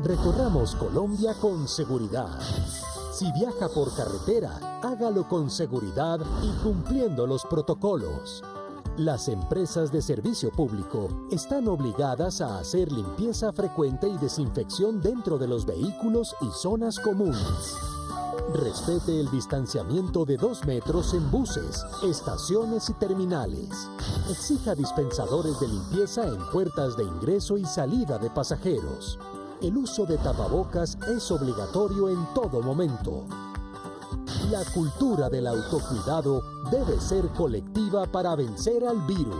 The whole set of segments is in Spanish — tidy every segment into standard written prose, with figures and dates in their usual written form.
Recorramos Colombia con seguridad. Si viaja por carretera, hágalo con seguridad y cumpliendo los protocolos. Las empresas de servicio público están obligadas a hacer limpieza frecuente y desinfección dentro de los vehículos y zonas comunes. Respete el distanciamiento de 2 metros en buses, estaciones y terminales. Exija dispensadores de limpieza en puertas de ingreso y salida de pasajeros. El uso de tapabocas es obligatorio en todo momento. La cultura del autocuidado debe ser colectiva para vencer al virus.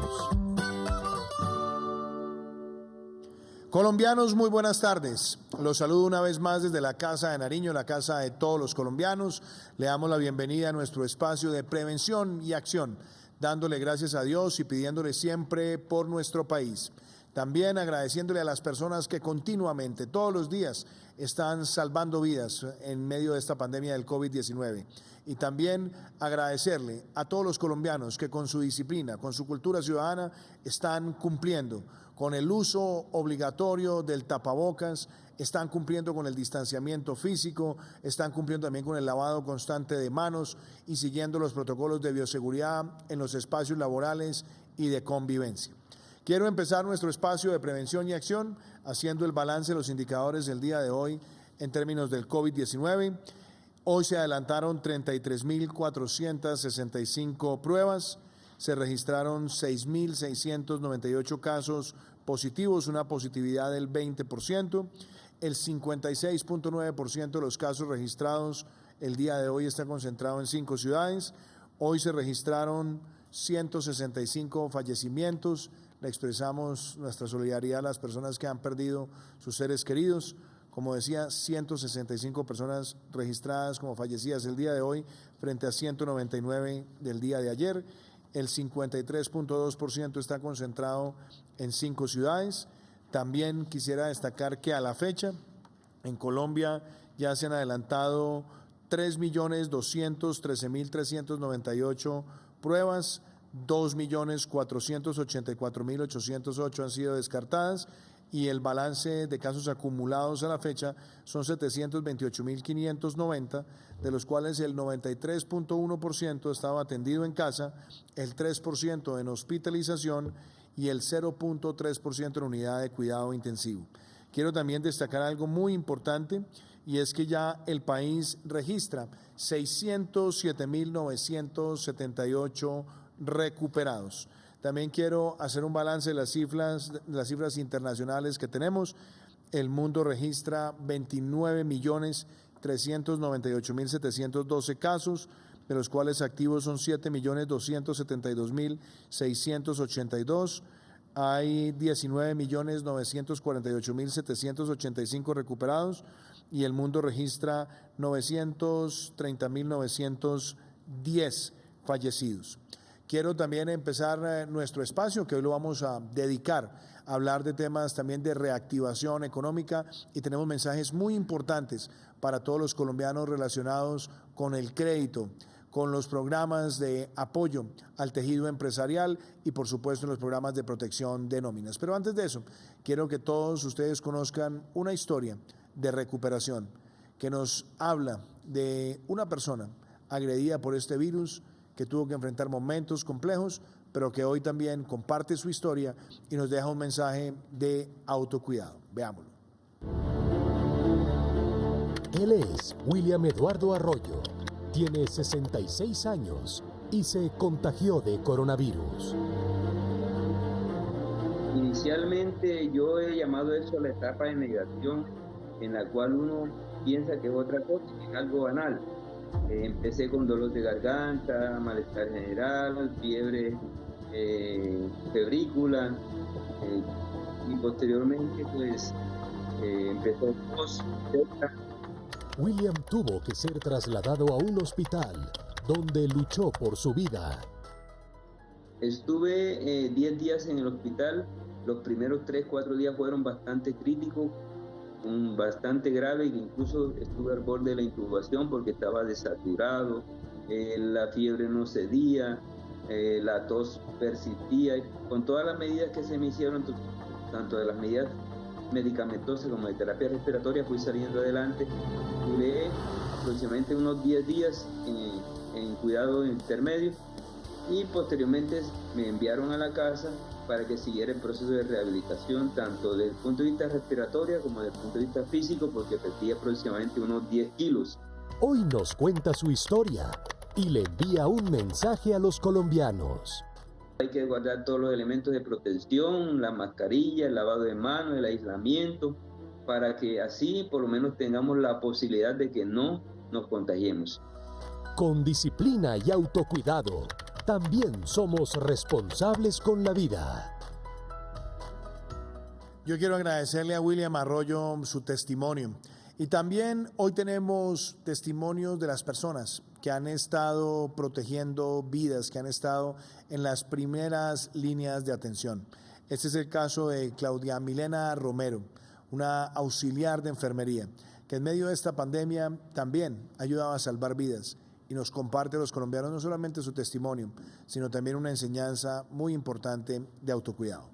Colombianos, muy buenas tardes. Los saludo una vez más desde la Casa de Nariño, la casa de todos los colombianos. Le damos la bienvenida a nuestro espacio de prevención y acción, dándole gracias a Dios y pidiéndole siempre por nuestro país. También agradeciéndole a las personas que continuamente, todos los días, están salvando vidas en medio de esta pandemia del COVID-19. Y también agradecerle a todos los colombianos que con su disciplina, con su cultura ciudadana, están cumpliendo con el uso obligatorio del tapabocas, están cumpliendo con el distanciamiento físico, están cumpliendo también con el lavado constante de manos y siguiendo los protocolos de bioseguridad en los espacios laborales y de convivencia. Quiero empezar nuestro espacio de prevención y acción haciendo el balance de los indicadores del día de hoy en términos del COVID-19. Hoy se adelantaron 33.465 pruebas, se registraron 6.698 casos positivos, una positividad del 20%. El 56.9% de los casos registrados el día de hoy está concentrado en 5 ciudades. Hoy se registraron 165 fallecimientos. Le expresamos nuestra solidaridad a las personas que han perdido sus seres queridos. Como decía, 165 personas registradas como fallecidas el día de hoy frente a 199 del día de ayer. El 53.2% está concentrado en 5 ciudades. También quisiera destacar que a la fecha en Colombia ya se han adelantado 3.213.398 pruebas, 2.484.808 han sido descartadas y el balance de casos acumulados a la fecha son 728.590, de los cuales el 93.1% estaba atendido en casa, el 3% en hospitalización y el 0.3% en unidad de cuidado intensivo. Quiero también destacar algo muy importante y es que ya el país registra 607.978 recuperados. También quiero hacer un balance de las cifras internacionales que tenemos. El mundo registra 29.398.712 casos, de los cuales activos son 7.272.682. Hay 19.948.785 recuperados y el mundo registra 930.910 fallecidos. Quiero también empezar nuestro espacio, que hoy lo vamos a dedicar a hablar de temas también de reactivación económica y tenemos mensajes muy importantes para todos los colombianos relacionados con el crédito, con los programas de apoyo al tejido empresarial y por supuesto los programas de protección de nóminas. Pero antes de eso, quiero que todos ustedes conozcan una historia de recuperación que nos habla de una persona agredida por este virus, que tuvo que enfrentar momentos complejos, pero que hoy también comparte su historia y nos deja un mensaje de autocuidado. Veámoslo. Él es William Eduardo Arroyo, tiene 66 años y se contagió de coronavirus. Inicialmente yo he llamado eso la etapa de negación, en la cual uno piensa que es otra cosa, que es algo banal. Empecé con dolor de garganta, malestar general, fiebre febrícula y posteriormente pues empezó tos. William tuvo que ser trasladado a un hospital donde luchó por su vida. Estuve 10 días en el hospital. Los primeros 3-4 días fueron bastante críticos, bastante grave, que incluso estuve al borde de la intubación porque estaba desaturado, la fiebre no cedía, la tos persistía. Con todas las medidas que se me hicieron, tanto de las medidas medicamentosa como de terapia respiratoria, fui saliendo adelante. Duré aproximadamente unos 10 días en cuidado intermedio y posteriormente me enviaron a la casa para que siguiera el proceso de rehabilitación, tanto desde el punto de vista respiratorio como desde el punto de vista físico, porque perdí aproximadamente unos 10 kilos. Hoy nos cuenta su historia y le envía un mensaje a los colombianos. Hay que guardar todos los elementos de protección, la mascarilla, el lavado de manos, el aislamiento, para que así por lo menos tengamos la posibilidad de que no nos contagiemos. Con disciplina y autocuidado, también somos responsables con la vida. Yo quiero agradecerle a William Arroyo su testimonio. Y también hoy tenemos testimonios de las personas que han estado protegiendo vidas, que han estado en las primeras líneas de atención. Este es el caso de Claudia Milena Romero, una auxiliar de enfermería, que en medio de esta pandemia también ha ayudado a salvar vidas y nos comparte a los colombianos no solamente su testimonio, sino también una enseñanza muy importante de autocuidado.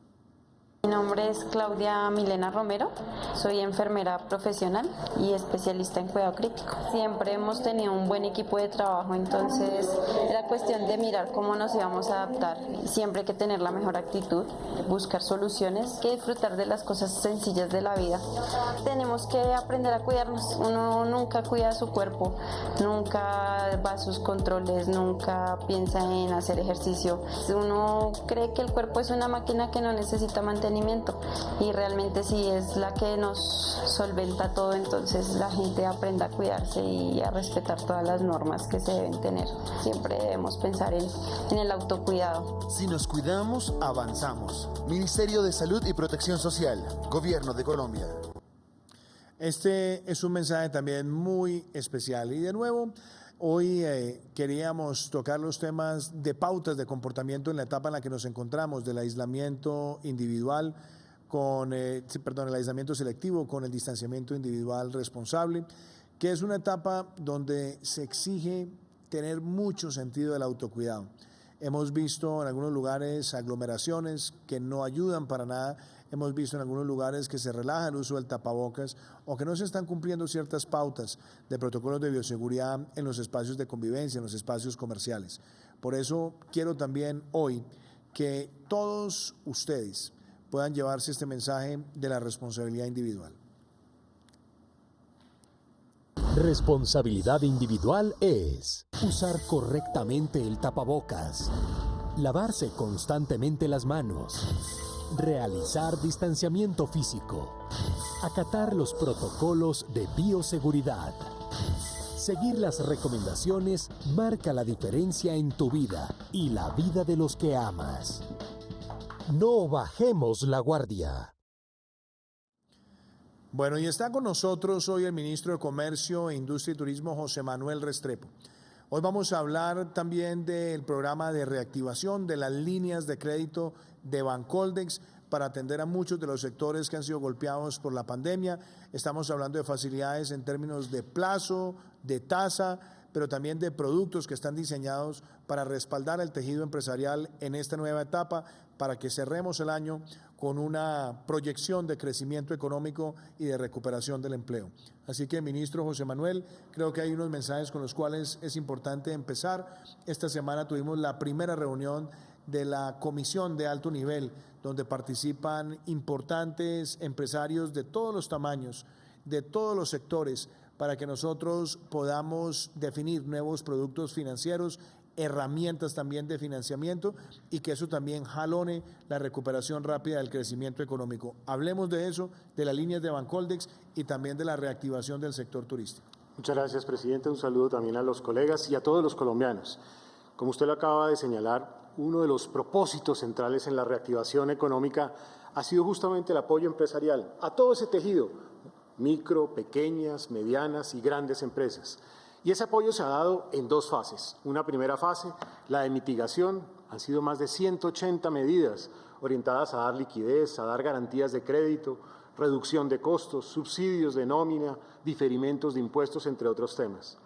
Mi nombre es Claudia Milena Romero, soy enfermera profesional y especialista en cuidado crítico. Siempre hemos tenido un buen equipo de trabajo, entonces era cuestión de mirar cómo nos íbamos a adaptar. Siempre hay que tener la mejor actitud, buscar soluciones, que disfrutar de las cosas sencillas de la vida. Tenemos que aprender a cuidarnos. Uno nunca cuida su cuerpo, nunca va a sus controles, nunca piensa en hacer ejercicio. Uno cree que el cuerpo es una máquina que no necesita mantenimiento. Y realmente sí es la que nos solventa todo, entonces la gente aprende a cuidarse y a respetar todas las normas que se deben tener. Siempre debemos pensar en el autocuidado. Si nos cuidamos, avanzamos. Ministerio de Salud y Protección Social, Gobierno de Colombia. Este es un mensaje también muy especial y de nuevo hoy queríamos tocar los temas de pautas de comportamiento en la etapa en la que nos encontramos, del aislamiento individual el aislamiento selectivo con el distanciamiento individual responsable, que es una etapa donde se exige tener mucho sentido del autocuidado. Hemos visto en algunos lugares aglomeraciones que no ayudan para nada. Hemos visto en algunos lugares que se relaja el uso del tapabocas o que no se están cumpliendo ciertas pautas de protocolos de bioseguridad en los espacios de convivencia, en los espacios comerciales. Por eso quiero también hoy que todos ustedes puedan llevarse este mensaje de la responsabilidad individual. Responsabilidad individual es usar correctamente el tapabocas, lavarse constantemente las manos, realizar distanciamiento físico, acatar los protocolos de bioseguridad. Seguir las recomendaciones marca la diferencia en tu vida y la vida de los que amas. No bajemos la guardia. Bueno, y está con nosotros hoy el ministro de Comercio, Industria y Turismo, José Manuel Restrepo. Hoy vamos a hablar también del programa de reactivación de las líneas de crédito de Bancoldex para atender a muchos de los sectores que han sido golpeados por la pandemia. Estamos hablando de facilidades en términos de plazo, de tasa, pero también de productos que están diseñados para respaldar el tejido empresarial en esta nueva etapa, para que cerremos el año con una proyección de crecimiento económico y de recuperación del empleo. Así que, ministro José Manuel, creo que hay unos mensajes con los cuales es importante empezar. Esta semana tuvimos la primera reunión de la comisión de alto nivel, donde participan importantes empresarios de todos los tamaños, de todos los sectores, para que nosotros podamos definir nuevos productos financieros, herramientas también de financiamiento y que eso también jalone la recuperación rápida del crecimiento económico. Hablemos de eso, de las líneas de Bancoldex y también de la reactivación del sector turístico. Muchas gracias, presidente. Un saludo también a los colegas y a todos los colombianos. Como usted lo acaba de señalar, uno de los propósitos centrales en la reactivación económica ha sido justamente el apoyo empresarial a todo ese tejido, micro, pequeñas, medianas y grandes empresas. Y ese apoyo se ha dado en dos fases. Una primera fase, la de mitigación. Han sido más de 180 medidas orientadas a dar liquidez, a dar garantías de crédito, reducción de costos, subsidios de nómina, diferimientos de impuestos, entre otros temas.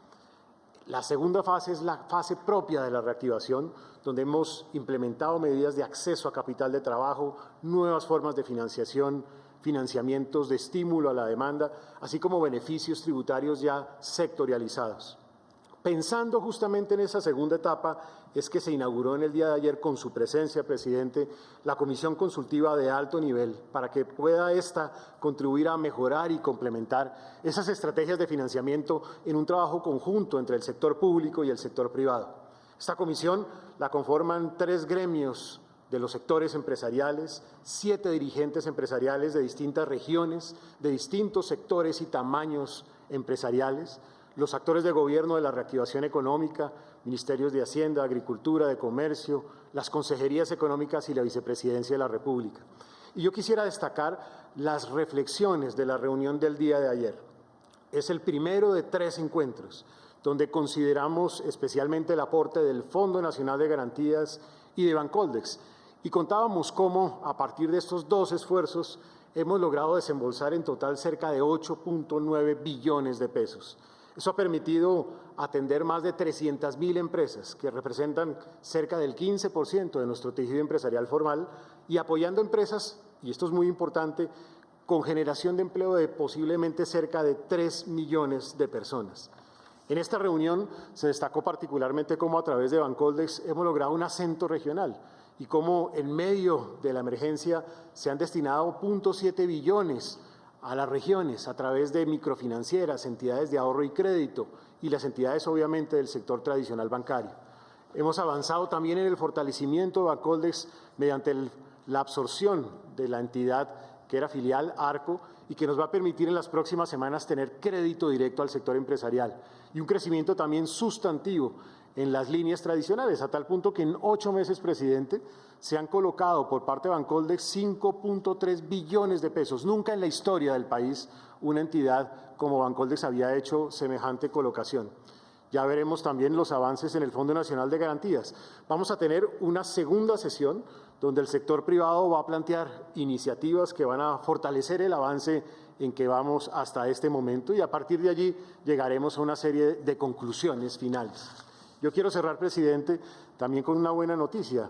La segunda fase es la fase propia de la reactivación, donde hemos implementado medidas de acceso a capital de trabajo, nuevas formas de financiación, financiamientos de estímulo a la demanda, así como beneficios tributarios ya sectorializados. Pensando justamente en esa segunda etapa, es que se inauguró en el día de ayer con su presencia, presidente, la Comisión Consultiva de Alto Nivel, para que pueda esta contribuir a mejorar y complementar esas estrategias de financiamiento en un trabajo conjunto entre el sector público y el sector privado. Esta comisión la conforman 3 gremios de los sectores empresariales, 7 dirigentes empresariales de distintas regiones, de distintos sectores y tamaños empresariales, los actores de gobierno de la reactivación económica, ministerios de Hacienda, Agricultura, de Comercio, las consejerías económicas y la Vicepresidencia de la República. Y yo quisiera destacar las reflexiones de la reunión del día de ayer. Es el primero de 3 encuentros, donde consideramos especialmente el aporte del Fondo Nacional de Garantías y de Bancoldex, y contábamos cómo, a partir de estos 2 esfuerzos, hemos logrado desembolsar en total cerca de 8.9 billones de pesos. Eso ha permitido atender más de 300.000 empresas, que representan cerca del 15% de nuestro tejido empresarial formal, y apoyando empresas, y esto es muy importante, con generación de empleo de posiblemente cerca de 3 millones de personas. En esta reunión se destacó particularmente cómo a través de Bancoldex hemos logrado un acento regional y cómo en medio de la emergencia se han destinado 0.7 billones a las regiones a través de microfinancieras, entidades de ahorro y crédito y las entidades obviamente del sector tradicional bancario. Hemos avanzado también en el fortalecimiento de Bancoldex mediante la absorción de la entidad que era filial Arco y que nos va a permitir en las próximas semanas tener crédito directo al sector empresarial y un crecimiento también sustantivo en las líneas tradicionales, a tal punto que en 8 meses, presidente, se han colocado por parte de Bancoldex 5.3 billones de pesos. Nunca en la historia del país una entidad como Bancoldex había hecho semejante colocación. Ya veremos también los avances en el Fondo Nacional de Garantías. Vamos a tener una segunda sesión donde el sector privado va a plantear iniciativas que van a fortalecer el avance en que vamos hasta este momento y a partir de allí llegaremos a una serie de conclusiones finales. Yo quiero cerrar, presidente, también con una buena noticia.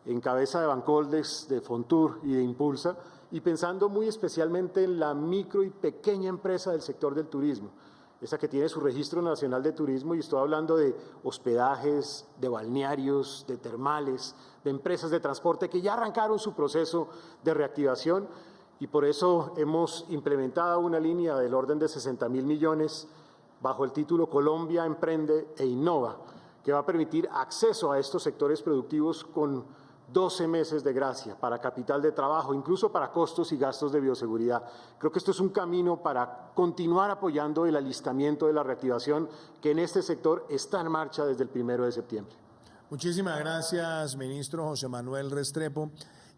En cabeza de Bancoldex, de Fontur y de Impulsa, y pensando muy especialmente en la micro y pequeña empresa del sector del turismo, esa que tiene su registro nacional de turismo, y estoy hablando de hospedajes, de balnearios, de termales, de empresas de transporte que ya arrancaron su proceso de reactivación y por eso hemos implementado una línea del orden de 60.000 millones bajo el título Colombia Emprende e Innova, que va a permitir acceso a estos sectores productivos con 12 meses de gracia para capital de trabajo, incluso para costos y gastos de bioseguridad. Creo que esto es un camino para continuar apoyando el alistamiento de la reactivación que en este sector está en marcha desde el 1 de septiembre. Muchísimas gracias, ministro José Manuel Restrepo.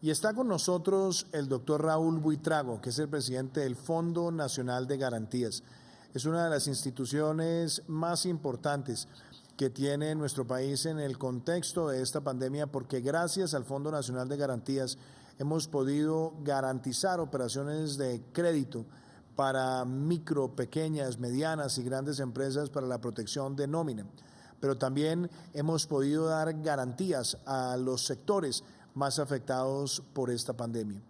Y está con nosotros el doctor Raúl Buitrago, que es el presidente del Fondo Nacional de Garantías. Es una de las instituciones más importantes que tiene nuestro país en el contexto de esta pandemia, porque gracias al Fondo Nacional de Garantías hemos podido garantizar operaciones de crédito para micro, pequeñas, medianas y grandes empresas para la protección de nómina. Pero también hemos podido dar garantías a los sectores más afectados por esta pandemia.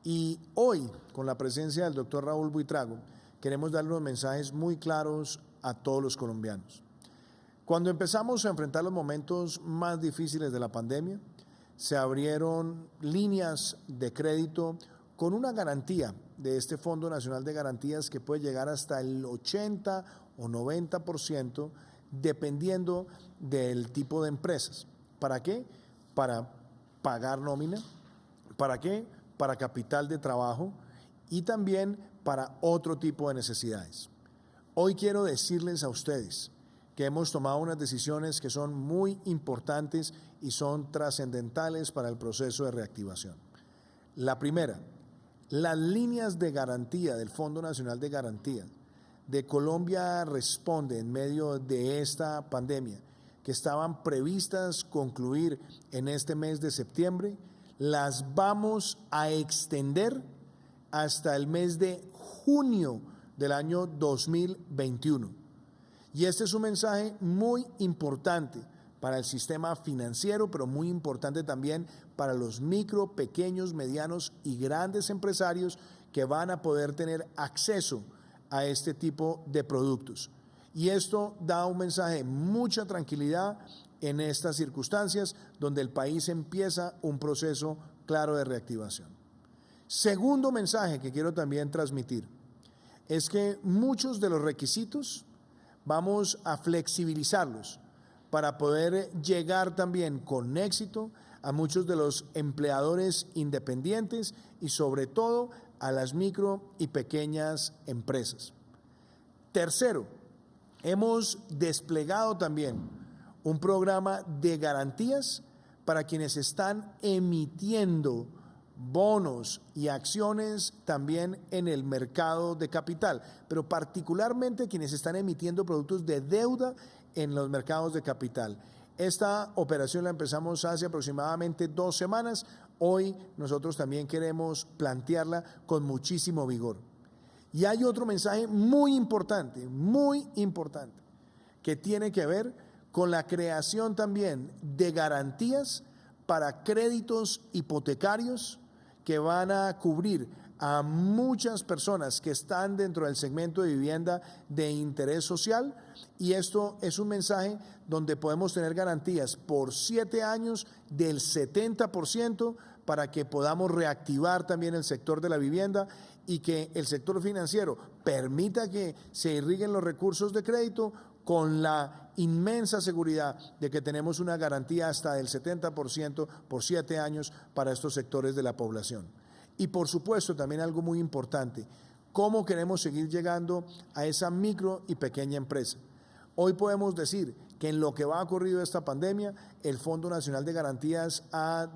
Y hoy, con la presencia del doctor Raúl Buitrago, queremos darle unos mensajes muy claros a todos los colombianos. Cuando empezamos a enfrentar los momentos más difíciles de la pandemia, se abrieron líneas de crédito con una garantía de este Fondo Nacional de Garantías que puede llegar hasta el 80 o 90%, dependiendo del tipo de empresas. ¿Para qué? Para pagar nómina. ¿Para qué? Para capital de trabajo y también para otro tipo de necesidades. Hoy quiero decirles a ustedes que hemos tomado unas decisiones que son muy importantes y son trascendentales para el proceso de reactivación. La primera, las líneas de garantía del Fondo Nacional de Garantía de Colombia Responde en medio de esta pandemia, que estaban previstas concluir en este mes de septiembre, las vamos a extender hasta el mes de junio del año 2021. Y este es un mensaje muy importante para el sistema financiero, pero muy importante también para los micro, pequeños, medianos y grandes empresarios que van a poder tener acceso a este tipo de productos. Y esto da un mensaje de mucha tranquilidad en estas circunstancias donde el país empieza un proceso claro de reactivación. Segundo mensaje que quiero también transmitir es que muchos de los requisitos vamos a flexibilizarlos para poder llegar también con éxito a muchos de los empleadores independientes y sobre todo a las micro y pequeñas empresas. Tercero, hemos desplegado también un programa de garantías para quienes están emitiendo bonos y acciones también en el mercado de capital, pero particularmente quienes están emitiendo productos de deuda en los mercados de capital. Esta operación la empezamos hace aproximadamente 2 semanas. Hoy nosotros también queremos plantearla con muchísimo vigor. Y hay otro mensaje muy importante, que tiene que ver con la creación también de garantías para créditos hipotecarios que van a cubrir a muchas personas que están dentro del segmento de vivienda de interés social, y esto es un mensaje donde podemos tener garantías por 7 años del 70% para que podamos reactivar también el sector de la vivienda y que el sector financiero permita que se irriguen los recursos de crédito con la inmensa seguridad de que tenemos una garantía hasta del 70% por 7 años para estos sectores de la población. Y por supuesto también algo muy importante, cómo queremos seguir llegando a esa micro y pequeña empresa. Hoy podemos decir que en lo que va ocurrido esta pandemia, el Fondo Nacional de Garantías ha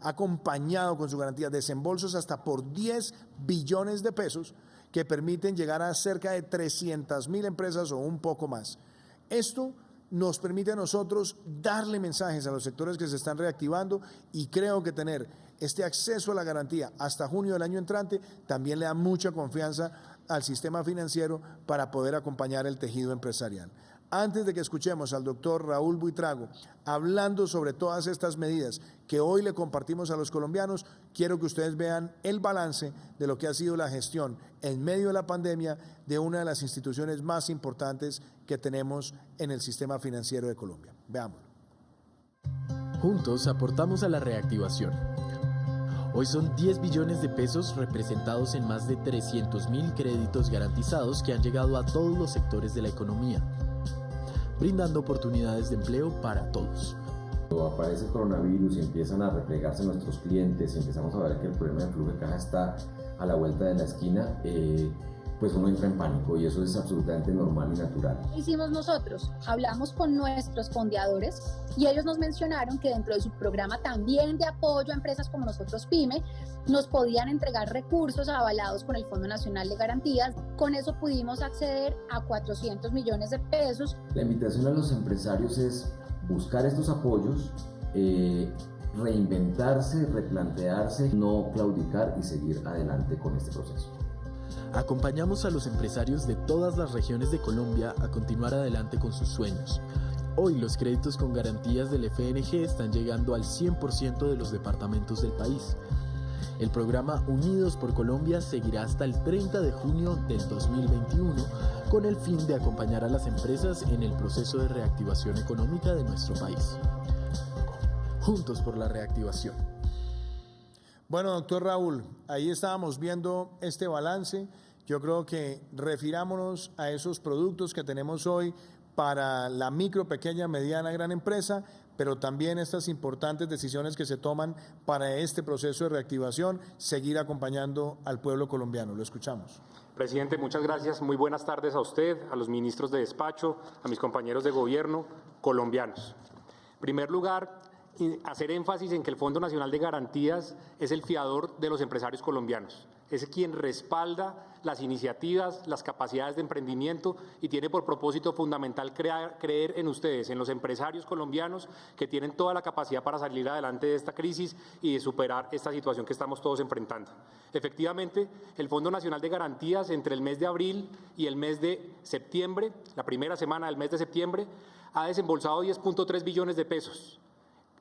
acompañado con su garantía desembolsos hasta por 10 billones de pesos que permiten llegar a cerca de 300.000 empresas o un poco más. Esto nos permite a nosotros darle mensajes a los sectores que se están reactivando, y creo que tener este acceso a la garantía hasta junio del año entrante también le da mucha confianza al sistema financiero para poder acompañar el tejido empresarial. Antes de que escuchemos al doctor Raúl Buitrago hablando sobre todas estas medidas que hoy le compartimos a los colombianos, quiero que ustedes vean el balance de lo que ha sido la gestión en medio de la pandemia de una de las instituciones más importantes que tenemos en el sistema financiero de Colombia. Veámoslo. Juntos aportamos a la reactivación. Hoy son 10 billones de pesos representados en más de 300.000 créditos garantizados que han llegado a todos los sectores de la economía, brindando oportunidades de empleo para todos. Cuando aparece el coronavirus y empiezan a replegarse nuestros clientes y empezamos a ver que el problema de flujo de caja está a la vuelta de la esquina, pues uno entra en pánico, y eso es absolutamente normal y natural. ¿Qué hicimos nosotros? Hablamos con nuestros fondeadores y ellos nos mencionaron que dentro de su programa también de apoyo a empresas como nosotros PYME, nos podían entregar recursos avalados con el Fondo Nacional de Garantías. Con eso pudimos acceder a 400 millones de pesos. La invitación a los empresarios es buscar estos apoyos, reinventarse, replantearse, no claudicar y seguir adelante con este proceso. Acompañamos a los empresarios de todas las regiones de Colombia a continuar adelante con sus sueños. Hoy los créditos con garantías del FNG están llegando al 100% de los departamentos del país. El programa Unidos por Colombia seguirá hasta el 30 de junio del 2021 con el fin de acompañar a las empresas en el proceso de reactivación económica de nuestro país. Juntos por la reactivación. Bueno, doctor Raúl, ahí estábamos viendo este balance. Yo creo que refirámonos a esos productos que tenemos hoy para la micro, pequeña, mediana, gran empresa, pero también estas importantes decisiones que se toman para este proceso de reactivación, seguir acompañando al pueblo colombiano. Lo escuchamos. Presidente, muchas gracias. Muy buenas tardes a usted, a los ministros de despacho, a mis compañeros de gobierno colombianos. En primer lugar, hacer énfasis en que el Fondo Nacional de Garantías es el fiador de los empresarios colombianos. Es quien respalda las iniciativas, las capacidades de emprendimiento, y tiene por propósito fundamental creer en ustedes, en los empresarios colombianos que tienen toda la capacidad para salir adelante de esta crisis y de superar esta situación que estamos todos enfrentando. Efectivamente, el Fondo Nacional de Garantías entre el mes de abril y el mes de septiembre, la primera semana del mes de septiembre, ha desembolsado 10.3 billones de pesos,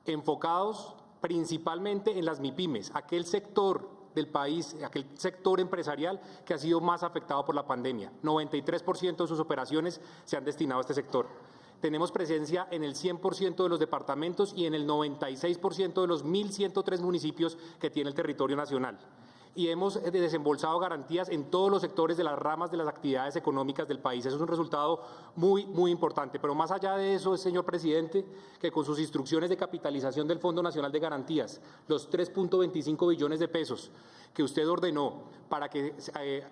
enfocados principalmente en las MIPYMES, aquel sector del país, aquel sector empresarial que ha sido más afectado por la pandemia. 93% de sus operaciones se han destinado a este sector. Tenemos presencia en el 100% de los departamentos y en el 96% de los 1.103 municipios que tiene el territorio nacional. Y hemos desembolsado garantías en todos los sectores de las ramas de las actividades económicas del país. Eso es un resultado muy importante. Pero más allá de eso, señor presidente, que con sus instrucciones de capitalización del Fondo Nacional de Garantías, los 3.25 billones de pesos que usted ordenó para que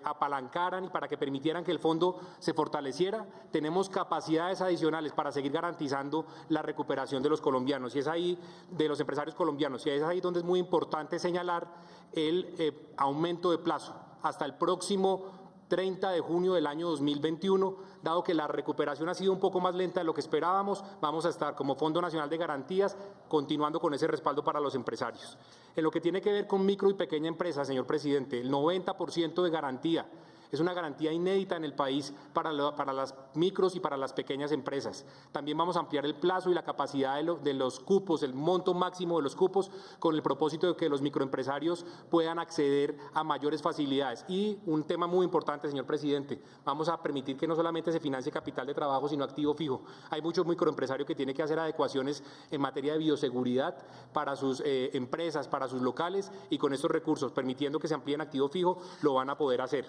apalancaran y para que permitieran que el fondo se fortaleciera, tenemos capacidades adicionales para seguir garantizando la recuperación de los colombianos, y es ahí, de los empresarios colombianos, y es ahí donde es muy importante señalar el aumento de plazo hasta el próximo 30 de junio del año 2021, dado que la recuperación ha sido un poco más lenta de lo que esperábamos. Vamos a estar como Fondo Nacional de Garantías continuando con ese respaldo para los empresarios. En lo que tiene que ver con micro y pequeña empresa, señor presidente, el 90% de garantía. Es una garantía inédita en el país para las micros y para las pequeñas empresas. También vamos a ampliar el plazo y la capacidad de los cupos, el monto máximo de los cupos, con el propósito de que los microempresarios puedan acceder a mayores facilidades. Y un tema muy importante, señor presidente, vamos a permitir que no solamente se financie capital de trabajo, sino activo fijo. Hay muchos microempresarios que tienen que hacer adecuaciones en materia de bioseguridad para sus empresas, para sus locales, y con estos recursos, permitiendo que se amplíen activo fijo, lo van a poder hacer.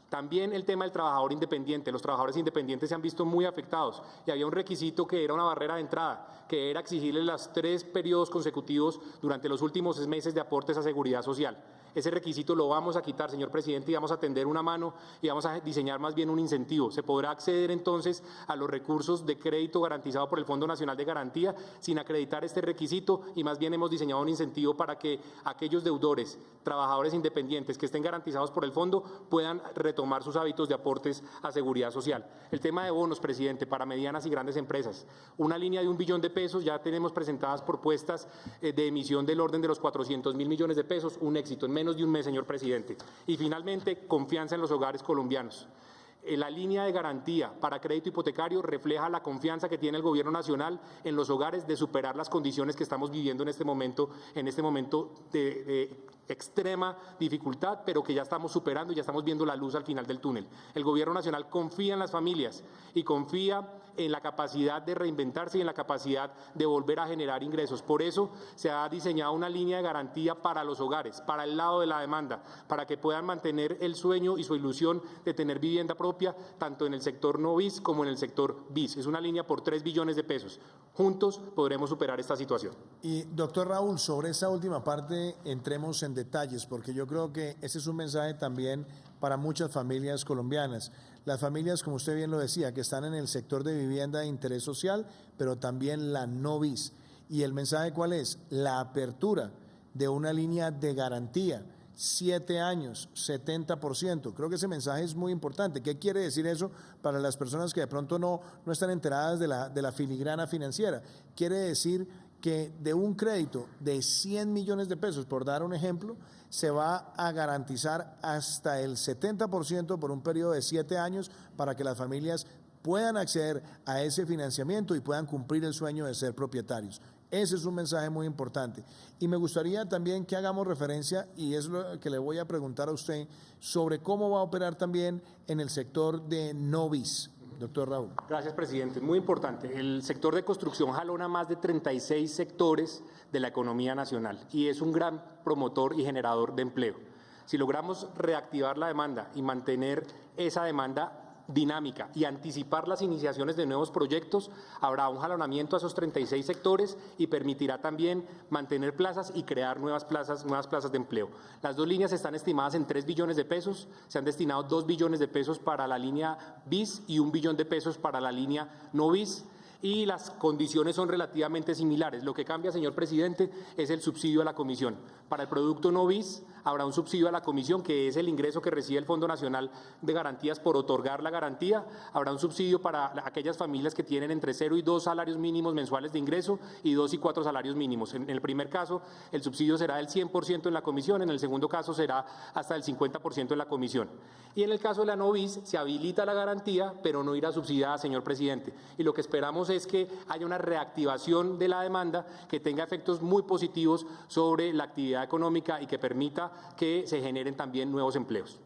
También el tema del trabajador independiente. Los trabajadores independientes se han visto muy afectados y había un requisito que era una barrera de entrada, que era exigirles los 3 periodos consecutivos durante los últimos meses de aportes a seguridad social. Ese requisito lo vamos a quitar, señor presidente, y vamos a tender una mano y vamos a diseñar más bien un incentivo. Se podrá acceder entonces a los recursos de crédito garantizado por el Fondo Nacional de Garantía sin acreditar este requisito, y más bien hemos diseñado un incentivo para que aquellos deudores, trabajadores independientes que estén garantizados por el fondo puedan retomar sus hábitos de aportes a seguridad social. El tema de bonos, presidente, para medianas y grandes empresas. Una línea de 1 billón de pesos, ya tenemos presentadas propuestas de emisión del orden de los 400.000 millones de pesos, un éxito en menos de un mes, señor presidente. Y finalmente, confianza en los hogares colombianos. La línea de garantía para crédito hipotecario refleja la confianza que tiene el Gobierno Nacional en los hogares de superar las condiciones que estamos viviendo en este momento de extrema dificultad, pero que ya estamos superando y ya estamos viendo la luz al final del túnel. El Gobierno Nacional confía en las familias y confía en la capacidad de reinventarse y en la capacidad de volver a generar ingresos. Por eso se ha diseñado una línea de garantía para los hogares, para el lado de la demanda, para que puedan mantener el sueño y su ilusión de tener vivienda propia, tanto en el sector no BIS como en el sector BIS. Es una línea por 3 billones de pesos. Juntos podremos superar esta situación. Y, doctor Raúl, sobre esa última parte entremos en detalles, porque yo creo que ese es un mensaje también para muchas familias colombianas. Las familias, como usted bien lo decía, que están en el sector de vivienda de interés social, pero también la no BIS. ¿Y el mensaje cuál es? La apertura de una línea de garantía, 7 años, 70%. Creo que ese mensaje es muy importante. ¿Qué quiere decir eso para las personas que de pronto no están enteradas de la filigrana financiera? Quiere decir que de un crédito de 100 millones de pesos, por dar un ejemplo, se va a garantizar hasta el 70% por un periodo de 7 años para que las familias puedan acceder a ese financiamiento y puedan cumplir el sueño de ser propietarios. Ese es un mensaje muy importante. Y me gustaría también que hagamos referencia, y es lo que le voy a preguntar a usted, sobre cómo va a operar también en el sector de no BIS. Doctor Raúl. Gracias, presidente. Muy importante. El sector de construcción jalona más de 36 sectores de la economía nacional y es un gran promotor y generador de empleo. Si logramos reactivar la demanda y mantener esa demanda dinámica y anticipar las iniciaciones de nuevos proyectos, habrá un jalonamiento a esos 36 sectores y permitirá también mantener plazas y crear nuevas plazas de empleo. Las 2 líneas están estimadas en 3 billones de pesos, se han destinado 2 billones de pesos para la línea BIS y 1 billón de pesos para la línea no BIS, y las condiciones son relativamente similares. Lo que cambia, señor presidente, es el subsidio a la comisión. Para el producto no BIS habrá un subsidio a la comisión, que es el ingreso que recibe el Fondo Nacional de Garantías por otorgar la garantía. Habrá un subsidio para aquellas familias que tienen entre 0 y 2 salarios mínimos mensuales de ingreso y 2 y 4 salarios mínimos. En el primer caso, el subsidio será del 100% en la comisión, en el segundo caso será hasta el 50% en la comisión. Y en el caso de la no BIS se habilita la garantía, pero no irá subsidiada, señor presidente. Y lo que esperamos es que haya una reactivación de la demanda que tenga efectos muy positivos sobre la actividad económica y que permita que se generen también nuevos empleos.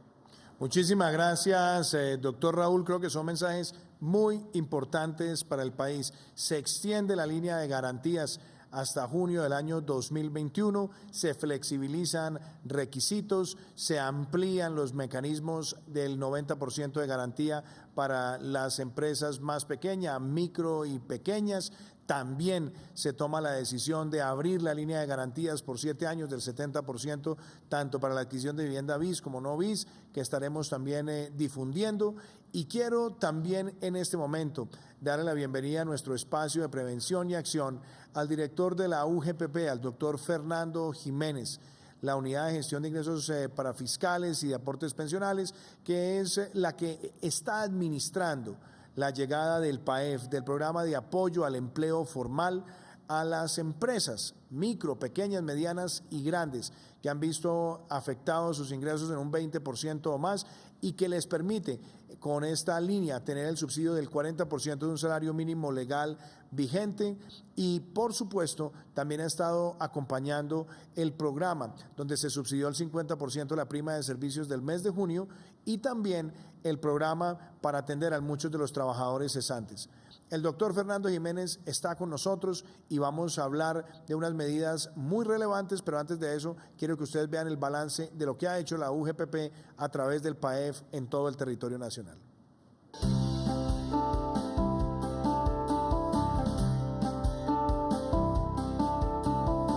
Muchísimas gracias, doctor Raúl. Creo que son mensajes muy importantes para el país. Se extiende la línea de garantías hasta junio del año 2021, se flexibilizan requisitos, se amplían los mecanismos del 90% de garantía para las empresas más pequeñas, micro y pequeñas. También se toma la decisión de abrir la línea de garantías por 7 años del 70%, tanto para la adquisición de vivienda BIS como no BIS, que estaremos también difundiendo. Y quiero también en este momento darle la bienvenida a nuestro espacio de prevención y acción al director de la UGPP, al doctor Fernando Jiménez, la Unidad de Gestión de Ingresos para Fiscales y de Aportes Pensionales, que es la que está administrando la llegada del PAEF, del Programa de Apoyo al Empleo Formal, a las empresas micro, pequeñas, medianas y grandes que han visto afectados sus ingresos en un 20% o más y que les permite con esta línea tener el subsidio del 40% de un salario mínimo legal vigente y por supuesto también ha estado acompañando el programa donde se subsidió el 50% la prima de servicios del mes de junio y también el programa para atender a muchos de los trabajadores cesantes. El doctor Fernando Jiménez está con nosotros y vamos a hablar de unas medidas muy relevantes, pero antes de eso quiero que ustedes vean el balance de lo que ha hecho la UGPP a través del PAEF en todo el territorio nacional.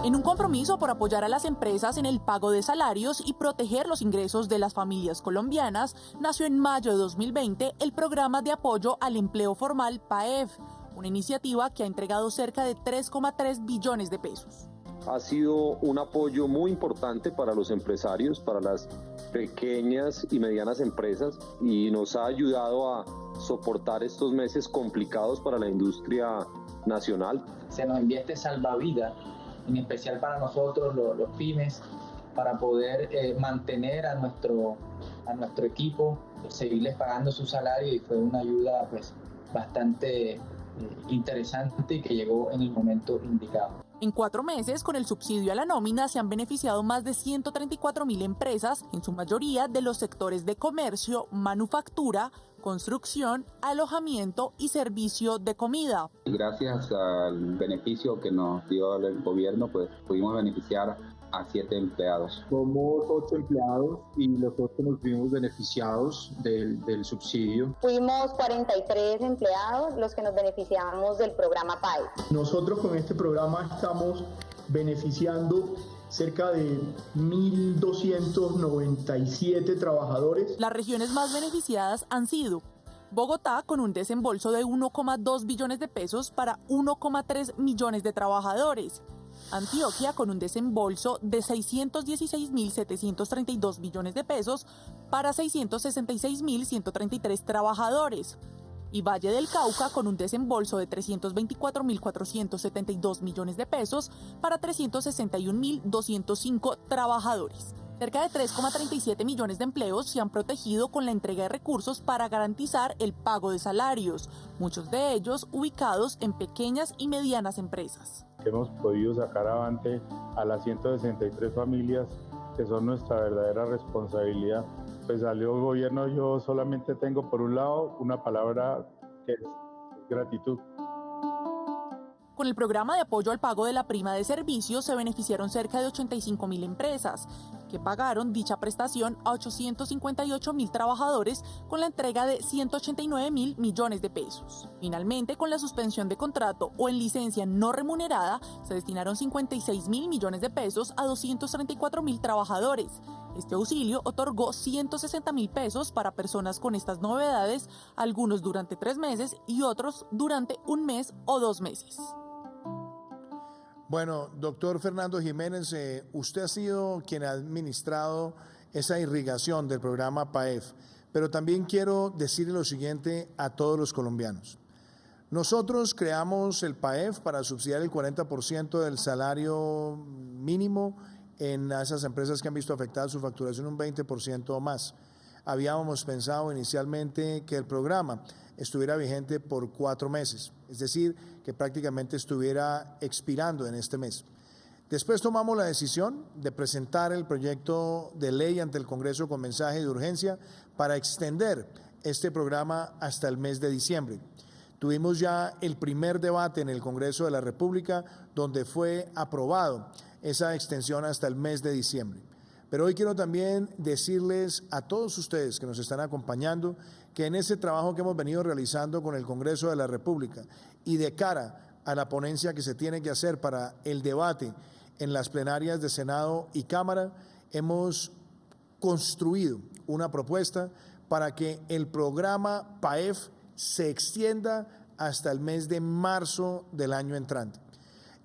En un compromiso por apoyar a las empresas en el pago de salarios y proteger los ingresos de las familias colombianas, nació en mayo de 2020 el Programa de Apoyo al Empleo Formal PAEF, una iniciativa que ha entregado cerca de 3,3 billones de pesos. Ha sido un apoyo muy importante para los empresarios, para las pequeñas y medianas empresas y nos ha ayudado a soportar estos meses complicados para la industria nacional. Se nos envía este salvavidas, en especial para nosotros, los pymes, para poder mantener a nuestro equipo, seguirles pagando su salario y fue una ayuda pues bastante interesante y que llegó en el momento indicado. En 4 meses, con el subsidio a la nómina, se han beneficiado más de 134.000 empresas, en su mayoría de los sectores de comercio, manufactura, construcción, alojamiento y servicio de comida. Gracias al beneficio que nos dio el gobierno, pues pudimos beneficiar a 7 empleados. Somos 8 empleados y nosotros nos vimos beneficiados del subsidio. Fuimos 43 empleados los que nos beneficiamos del programa PAEF. Nosotros con este programa estamos beneficiando cerca de 1.297 trabajadores. Las regiones más beneficiadas han sido Bogotá, con un desembolso de 1,2 billones de pesos para 1,3 millones de trabajadores. Antioquia, con un desembolso de 616.732 millones de pesos para 666.133 trabajadores. Y Valle del Cauca, con un desembolso de 324.472 millones de pesos para 361.205 trabajadores. Cerca de 3,37 millones de empleos se han protegido con la entrega de recursos para garantizar el pago de salarios, muchos de ellos ubicados en pequeñas y medianas empresas. Hemos podido sacar adelante a las 163 familias que son nuestra verdadera responsabilidad. Pues salió el gobierno, yo solamente tengo por un lado una palabra que es gratitud. Con el programa de apoyo al pago de la prima de servicios se beneficiaron cerca de 85.000 empresas, que pagaron dicha prestación a 858.000 trabajadores con la entrega de 189.000 millones de pesos. Finalmente, con la suspensión de contrato o en licencia no remunerada, se destinaron 56.000 millones de pesos a 234.000 trabajadores. Este auxilio otorgó 160.000 pesos para personas con estas novedades, algunos durante 3 meses y otros durante 1 mes o 2 meses. Bueno, doctor Fernando Jiménez, usted ha sido quien ha administrado esa irrigación del programa PAEF, pero también quiero decirle lo siguiente a todos los colombianos. Nosotros creamos el PAEF para subsidiar el 40% del salario mínimo en esas empresas que han visto afectada su facturación un 20% o más. habíamos pensado inicialmente que el programa estuviera vigente por 4 meses, es decir, que prácticamente estuviera expirando en este mes. Después tomamos la decisión de presentar el proyecto de ley ante el Congreso con mensaje de urgencia para extender este programa hasta el mes de diciembre. Tuvimos ya el primer debate en el Congreso de la República, donde fue aprobado esa extensión hasta el mes de diciembre. Pero hoy quiero también decirles a todos ustedes que nos están acompañando que en ese trabajo que hemos venido realizando con el Congreso de la República y de cara a la ponencia que se tiene que hacer para el debate en las plenarias de Senado y Cámara, hemos construido una propuesta para que el programa PAEF se extienda hasta el mes de marzo del año entrante.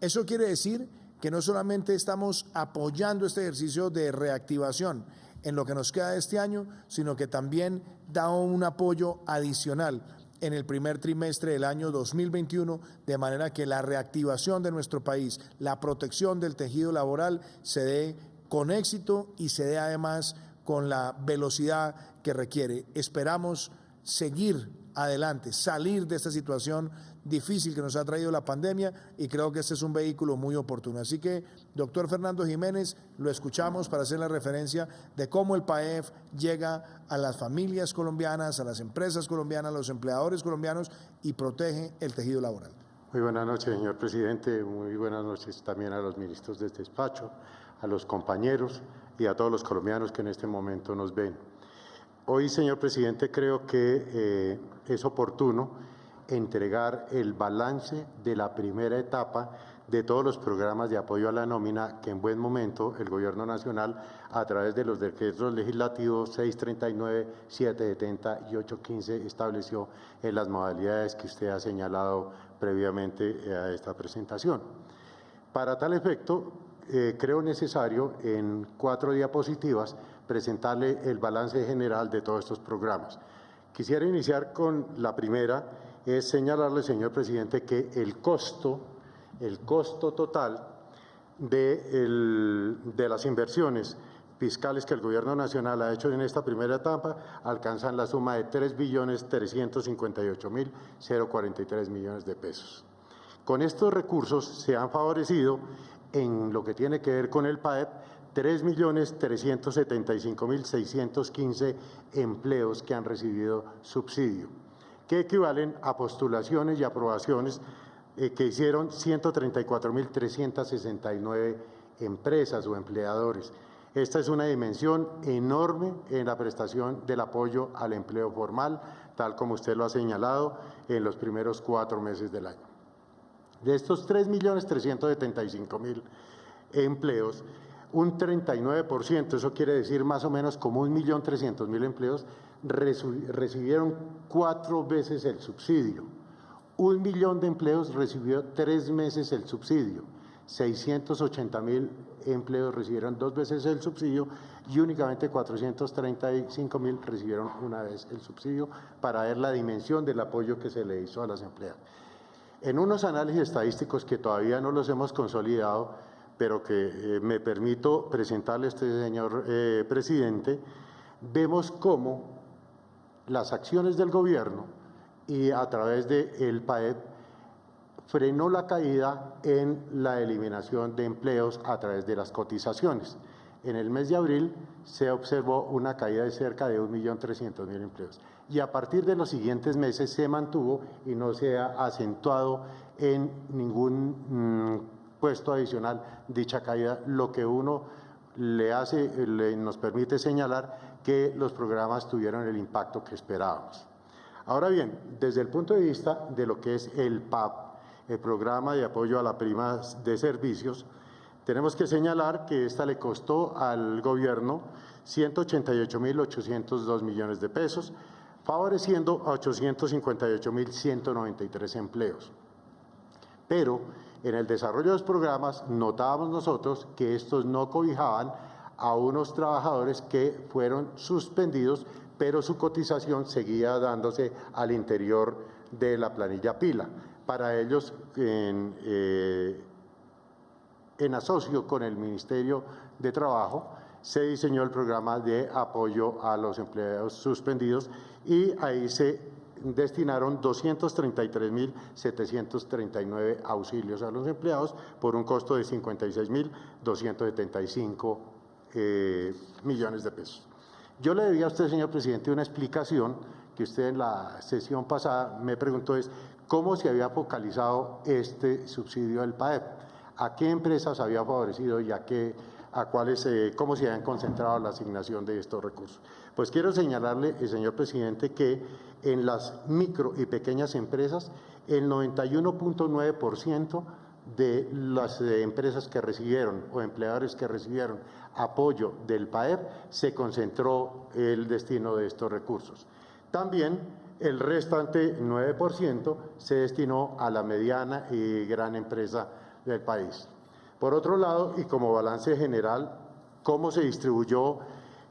Eso quiere decir que no solamente estamos apoyando este ejercicio de reactivación en lo que nos queda de este año, sino que también da un apoyo adicional en el primer trimestre del año 2021, de manera que la reactivación de nuestro país, la protección del tejido laboral se dé con éxito y se dé además con la velocidad que requiere. Esperamos seguir adelante, salir de esta situación difícil que nos ha traído la pandemia, y creo que este es un vehículo muy oportuno. Así que, doctor Fernando Jiménez, lo escuchamos para hacer la referencia de cómo el PAEF llega a las familias colombianas, a las empresas colombianas, a los empleadores colombianos y protege el tejido laboral. Muy buenas noches, señor presidente. Muy buenas noches también a los ministros de este despacho, a los compañeros y a todos los colombianos que en este momento nos ven. Hoy, señor presidente, creo que es oportuno entregar el balance de la primera etapa de todos los programas de apoyo a la nómina que en buen momento el Gobierno Nacional, a través de los decretos legislativos 639, 770 y 815, estableció en las modalidades que usted ha señalado previamente a esta presentación. Para tal efecto, creo necesario en 4 diapositivas presentarle el balance general de todos estos programas. Quisiera iniciar con la primera, es señalarle, señor presidente, que el costo total de las inversiones fiscales que el Gobierno Nacional ha hecho en esta primera etapa alcanzan la suma de 3.358.043 millones de pesos. Con estos recursos se han favorecido, en lo que tiene que ver con el PAEP, 3.375.615 empleos que han recibido subsidio, que equivalen a postulaciones y aprobaciones que hicieron 134.369 empresas o empleadores. Esta es una dimensión enorme en la prestación del apoyo al empleo formal, tal como usted lo ha señalado, en los primeros 4 meses del año. De estos 3.375.000 empleos, un 39%, eso quiere decir más o menos como 1.300.000 empleos, recibieron 4 veces el subsidio. 1 millón de empleos recibió 3 meses el subsidio. 680.000 empleos recibieron 2 veces el subsidio y únicamente 435.000 recibieron 1 vez el subsidio, para ver la dimensión del apoyo que se le hizo a las empleadas. En unos análisis estadísticos que todavía no los hemos consolidado, pero que me permito presentarle a este señor presidente, vemos cómo las acciones del gobierno y a través del PAEP frenó la caída en la eliminación de empleos a través de las cotizaciones. En el mes de abril se observó una caída de cerca de 1.300.000 empleos, y a partir de los siguientes meses se mantuvo y no se ha acentuado en ningún puesto adicional dicha caída, lo que uno nos permite señalar que los programas tuvieron el impacto que esperábamos. Ahora bien, desde el punto de vista de lo que es el PAP, el Programa de Apoyo a la Prima de Servicios, tenemos que señalar que esta le costó al gobierno 188.802 millones de pesos, favoreciendo a 858.193 empleos. Pero en el desarrollo de los programas notábamos nosotros que estos no cobijaban a unos trabajadores que fueron suspendidos, pero su cotización seguía dándose al interior de la planilla pila. Para ellos, en asocio con el Ministerio de Trabajo, se diseñó el programa de apoyo a los empleados suspendidos y ahí se destinaron 233.739 auxilios a los empleados por un costo de 56.275 millones de pesos. Yo le debía a usted, señor presidente, una explicación que usted en la sesión pasada me preguntó es cómo se había focalizado este subsidio del PAEP, a qué empresas había favorecido y a cuáles, cómo se habían concentrado la asignación de estos recursos. Pues quiero señalarle, señor presidente, que en las micro y pequeñas empresas, el 91.9% de las empresas que recibieron o empleadores que recibieron apoyo del PAEP se concentró el destino de estos recursos. También el restante 9% se destinó a la mediana y gran empresa del país. Por otro lado, y como balance general, ¿cómo se distribuyó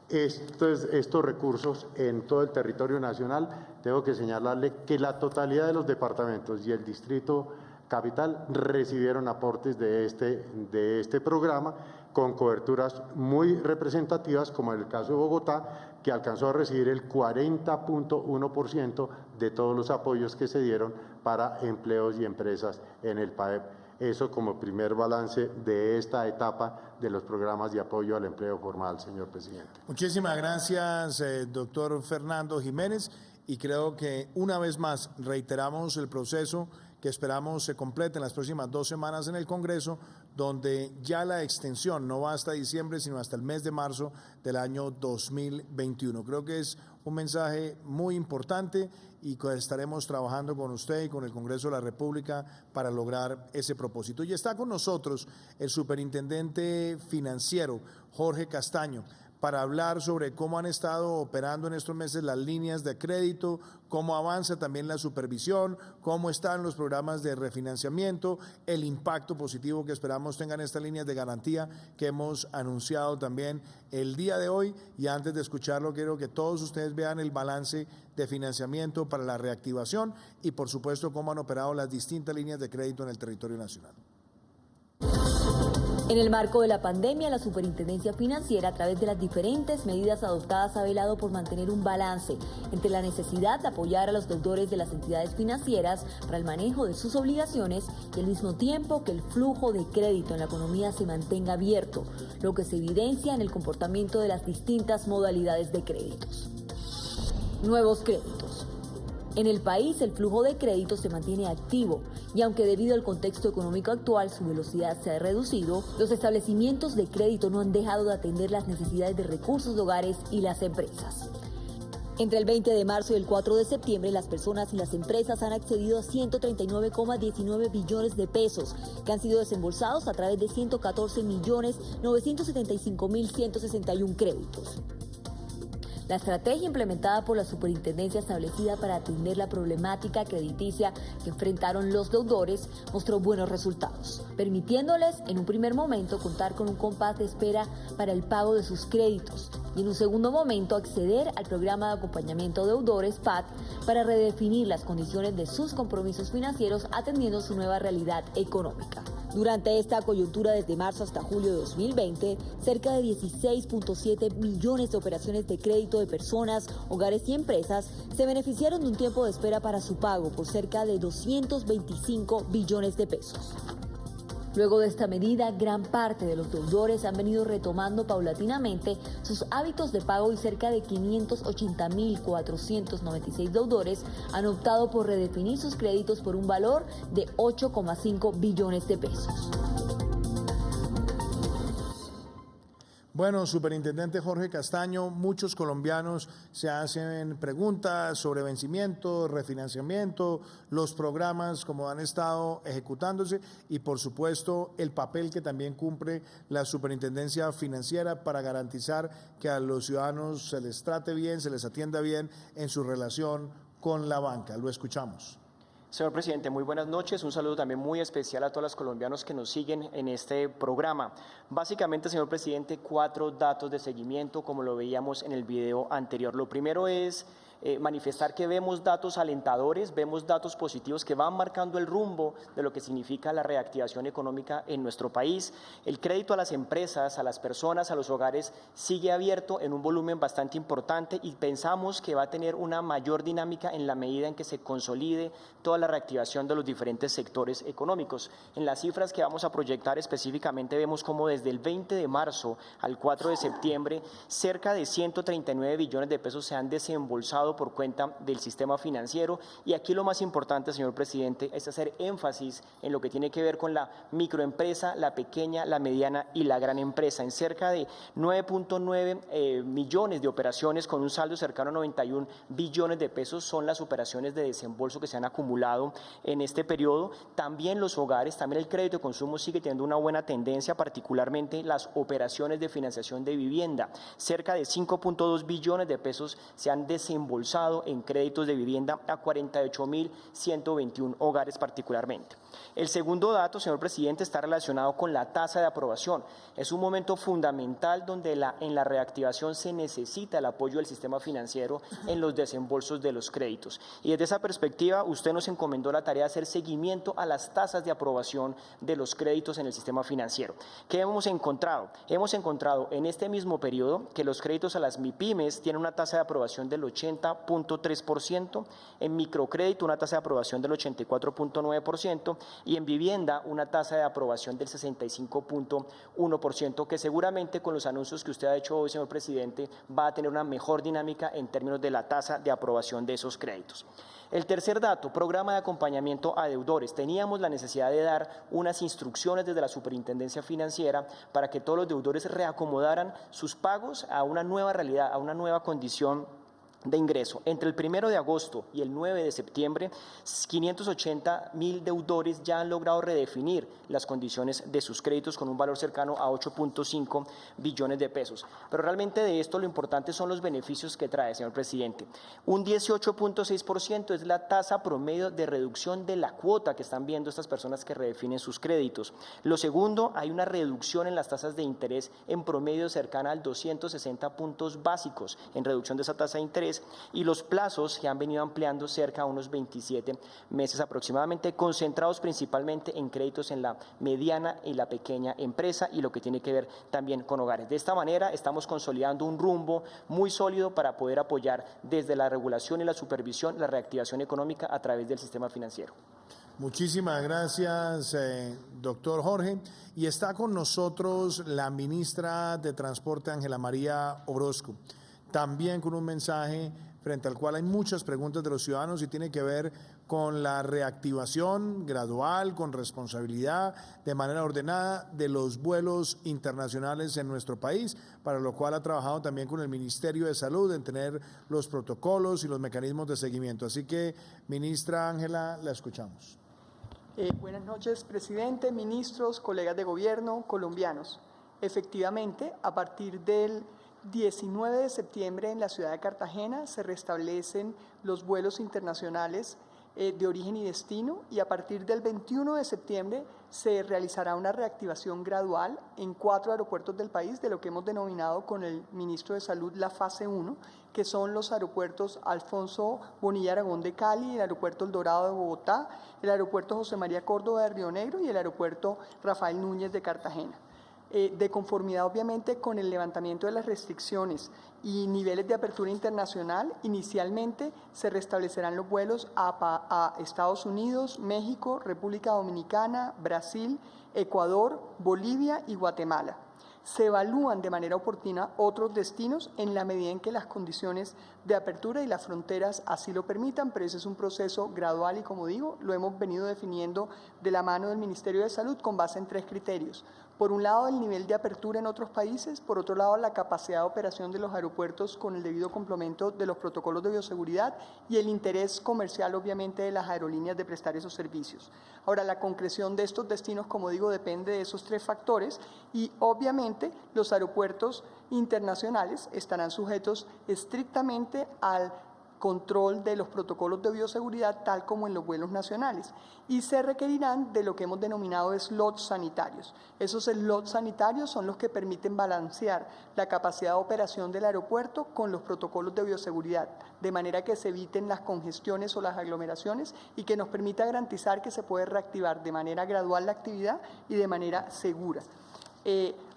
estos recursos en todo el territorio nacional? Tengo que señalarle que la totalidad de los departamentos y el distrito capital recibieron aportes de este programa con coberturas muy representativas, como en el caso de Bogotá, que alcanzó a recibir el 40.1% de todos los apoyos que se dieron para empleos y empresas en el PAEP. Eso como primer balance de esta etapa de los programas de apoyo al empleo formal, señor presidente. Muchísimas gracias, doctor Fernando Jiménez, y creo que una vez más reiteramos el proceso que esperamos se complete en las próximas 2 semanas en el Congreso, donde ya la extensión no va hasta diciembre, sino hasta el mes de marzo del año 2021. Creo que es un mensaje muy importante y que estaremos trabajando con usted y con el Congreso de la República para lograr ese propósito. Y está con nosotros el superintendente financiero, Jorge Castaño, para hablar sobre cómo han estado operando en estos meses las líneas de crédito, cómo avanza también la supervisión, cómo están los programas de refinanciamiento, el impacto positivo que esperamos tengan estas líneas de garantía que hemos anunciado también el día de hoy. Y antes de escucharlo, quiero que todos ustedes vean el balance de financiamiento para la reactivación y, por supuesto, cómo han operado las distintas líneas de crédito en el territorio nacional. En el marco de la pandemia, la Superintendencia Financiera, a través de las diferentes medidas adoptadas, ha velado por mantener un balance entre la necesidad de apoyar a los deudores de las entidades financieras para el manejo de sus obligaciones y al mismo tiempo que el flujo de crédito en la economía se mantenga abierto, lo que se evidencia en el comportamiento de las distintas modalidades de créditos. Nuevos créditos. En el país, el flujo de crédito se mantiene activo y aunque debido al contexto económico actual su velocidad se ha reducido, los establecimientos de crédito no han dejado de atender las necesidades de recursos de hogares y las empresas. Entre el 20 de marzo y el 4 de septiembre, las personas y las empresas han accedido a 139,19 billones de pesos, que han sido desembolsados a través de 114.975.161 créditos. La estrategia implementada por la superintendencia establecida para atender la problemática crediticia que enfrentaron los deudores mostró buenos resultados, permitiéndoles en un primer momento contar con un compás de espera para el pago de sus créditos y en un segundo momento acceder al programa de acompañamiento de deudores PAT para redefinir las condiciones de sus compromisos financieros atendiendo su nueva realidad económica. Durante esta coyuntura, desde marzo hasta julio de 2020, cerca de 16.7 millones de operaciones de crédito de personas, hogares y empresas se beneficiaron de un tiempo de espera para su pago por cerca de 225 billones de pesos. Luego de esta medida, gran parte de los deudores han venido retomando paulatinamente sus hábitos de pago y cerca de 580.496 deudores han optado por redefinir sus créditos por un valor de 8,5 billones de pesos. Bueno, superintendente Jorge Castaño, muchos colombianos se hacen preguntas sobre vencimiento, refinanciamiento, los programas como han estado ejecutándose y, por supuesto, el papel que también cumple la superintendencia financiera para garantizar que a los ciudadanos se les trate bien, se les atienda bien en su relación con la banca. Lo escuchamos. Señor presidente, muy buenas noches. Un saludo también muy especial a todos los colombianos que nos siguen en este programa. Básicamente, señor presidente, 4 datos de seguimiento, como lo veíamos en el video anterior. Lo primero es manifestar que vemos datos alentadores, vemos datos positivos que van marcando el rumbo de lo que significa la reactivación económica en nuestro país. El crédito a las empresas, a las personas, a los hogares sigue abierto en un volumen bastante importante y pensamos que va a tener una mayor dinámica en la medida en que se consolide toda la reactivación de los diferentes sectores económicos. En las cifras que vamos a proyectar específicamente vemos como desde el 20 de marzo al 4 de septiembre cerca de 139 billones de pesos se han desembolsado por cuenta del sistema financiero y aquí lo más importante, señor presidente, es hacer énfasis en lo que tiene que ver con la microempresa, la pequeña, la mediana y la gran empresa. En cerca de 9.9 millones de operaciones con un saldo cercano a 91 billones de pesos son las operaciones de desembolso que se han acumulado en este periodo. También los hogares, también el crédito de consumo sigue teniendo una buena tendencia, particularmente las operaciones de financiación de vivienda. Cerca de 5.2 billones de pesos se han desembolsado en créditos de vivienda a 48.121 hogares particularmente. El segundo dato, señor presidente, está relacionado con la tasa de aprobación. Es un momento fundamental donde en la reactivación se necesita el apoyo del sistema financiero en los desembolsos de los créditos. Y desde esa perspectiva, usted nos encomendó la tarea de hacer seguimiento a las tasas de aprobación de los créditos en el sistema financiero. ¿Qué hemos encontrado? Hemos encontrado en este mismo periodo que los créditos a las MIPYMES tienen una tasa de aprobación del 80.3%, en microcrédito una tasa de aprobación del 84.9%, y en vivienda una tasa de aprobación del 65.1%, que seguramente con los anuncios que usted ha hecho hoy, señor presidente, va a tener una mejor dinámica en términos de la tasa de aprobación de esos créditos. El tercer dato, programa de acompañamiento a deudores. Teníamos la necesidad de dar unas instrucciones desde la Superintendencia Financiera para que todos los deudores reacomodaran sus pagos a una nueva realidad, a una nueva condición de ingreso. Entre el 1 de agosto y el 9 de septiembre, 580.000 deudores ya han logrado redefinir las condiciones de sus créditos con un valor cercano a 8.5 billones de pesos. Pero realmente de esto lo importante son los beneficios que trae, señor presidente. Un 18.6% es la tasa promedio de reducción de la cuota que están viendo estas personas que redefinen sus créditos. Lo segundo, hay una reducción en las tasas de interés en promedio cercana al 260 puntos básicos en reducción de esa tasa de interés, y los plazos que han venido ampliando cerca a unos 27 meses aproximadamente, concentrados principalmente en créditos en la mediana y la pequeña empresa y lo que tiene que ver también con hogares. De esta manera estamos consolidando un rumbo muy sólido para poder apoyar desde la regulación y la supervisión la reactivación económica a través del sistema financiero. Muchísimas gracias, doctor Jorge. Y está con nosotros la ministra de Transporte, Ángela María Orozco, también con un mensaje frente al cual hay muchas preguntas de los ciudadanos y tiene que ver con la reactivación gradual, con responsabilidad, de manera ordenada de los vuelos internacionales en nuestro país, para lo cual ha trabajado también con el Ministerio de Salud en tener los protocolos y los mecanismos de seguimiento. Así que, ministra Ángela, la escuchamos. Buenas noches, presidente, ministros, colegas de gobierno, colombianos. Efectivamente, a partir del 19 de septiembre en la ciudad de Cartagena se restablecen los vuelos internacionales de origen y destino, y a partir del 21 de septiembre se realizará una reactivación gradual en 4 aeropuertos del país de lo que hemos denominado con el ministro de Salud la fase 1, que son los aeropuertos Alfonso Bonilla Aragón de Cali, el aeropuerto El Dorado de Bogotá, el aeropuerto José María Córdoba de Río Negro y el aeropuerto Rafael Núñez de Cartagena. De conformidad obviamente con el levantamiento de las restricciones y niveles de apertura internacional, inicialmente se restablecerán los vuelos a Estados Unidos, México, República Dominicana, Brasil, Ecuador, Bolivia y Guatemala. Se evalúan de manera oportuna otros destinos en la medida en que las condiciones de apertura y las fronteras así lo permitan, pero ese es un proceso gradual y, como digo, lo hemos venido definiendo de la mano del Ministerio de Salud con base en 3 criterios. Por un lado, el nivel de apertura en otros países, por otro lado, la capacidad de operación de los aeropuertos con el debido complemento de los protocolos de bioseguridad y el interés comercial, obviamente, de las aerolíneas de prestar esos servicios. Ahora, la concreción de estos destinos, como digo, depende de esos 3 factores y, obviamente, los aeropuertos internacionales estarán sujetos estrictamente al control de los protocolos de bioseguridad tal como en los vuelos nacionales y se requerirán de lo que hemos denominado slots sanitarios. Esos slots sanitarios son los que permiten balancear la capacidad de operación del aeropuerto con los protocolos de bioseguridad, de manera que se eviten las congestiones o las aglomeraciones y que nos permita garantizar que se puede reactivar de manera gradual la actividad y de manera segura.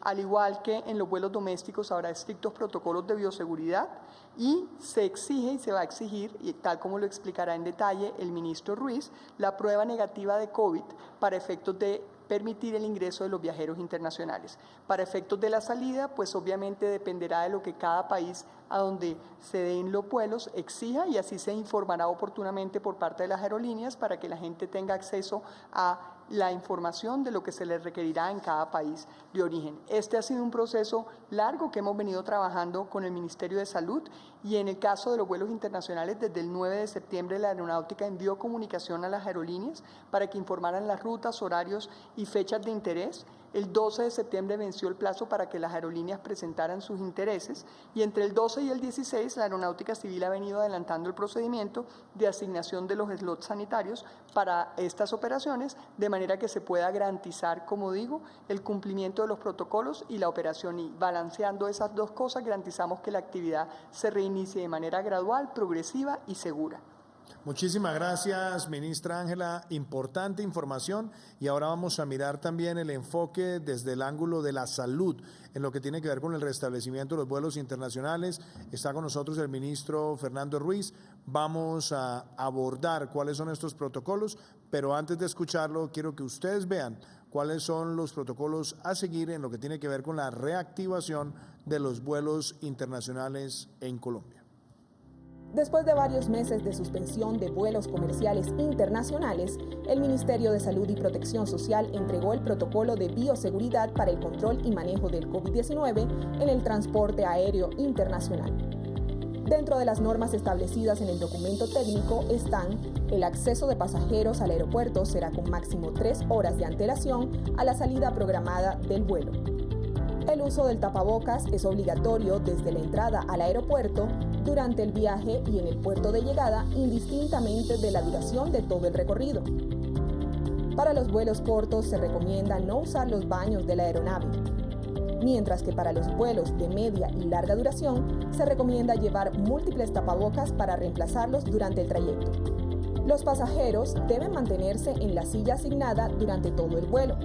Al igual que en los vuelos domésticos habrá estrictos protocolos de bioseguridad y se exige y se va a exigir, y tal como lo explicará en detalle el ministro Ruiz, la prueba negativa de COVID para efectos de permitir el ingreso de los viajeros internacionales. Para efectos de la salida, pues obviamente dependerá de lo que cada país a donde se den los vuelos exija y así se informará oportunamente por parte de las aerolíneas para que la gente tenga acceso a la información de lo que se les requerirá en cada país de origen. Este ha sido un proceso largo que hemos venido trabajando con el Ministerio de Salud y en el caso de los vuelos internacionales, desde el 9 de septiembre la Aeronáutica envió comunicación a las aerolíneas para que informaran las rutas, horarios y fechas de interés. El 12 de septiembre venció el plazo para que las aerolíneas presentaran sus intereses y entre el 12 y el 16 la Aeronáutica Civil ha venido adelantando el procedimiento de asignación de los slots sanitarios para estas operaciones de manera que se pueda garantizar, como digo, el cumplimiento de los protocolos y la operación, y balanceando esas dos cosas garantizamos que la actividad se reinicie de manera gradual, progresiva y segura. Muchísimas gracias, ministra Ángela. Importante información y ahora vamos a mirar también el enfoque desde el ángulo de la salud en lo que tiene que ver con el restablecimiento de los vuelos internacionales. Está con nosotros el ministro Fernando Ruiz. Vamos a abordar cuáles son estos protocolos, pero antes de escucharlo quiero que ustedes vean cuáles son los protocolos a seguir en lo que tiene que ver con la reactivación de los vuelos internacionales en Colombia. Después de varios meses de suspensión de vuelos comerciales internacionales, el Ministerio de Salud y Protección Social entregó el protocolo de bioseguridad para el control y manejo del COVID-19 en el transporte aéreo internacional. Dentro de las normas establecidas en el documento técnico están: el acceso de pasajeros al aeropuerto será con máximo 3 horas de antelación a la salida programada del vuelo. El uso del tapabocas es obligatorio desde la entrada al aeropuerto, durante el viaje y en el puerto de llegada, indistintamente de la duración de todo el recorrido. Para los vuelos cortos se recomienda no usar los baños de la aeronave, mientras que para los vuelos de media y larga duración se recomienda llevar múltiples tapabocas para reemplazarlos durante el trayecto. Los pasajeros deben mantenerse en la silla asignada durante todo el vuelo.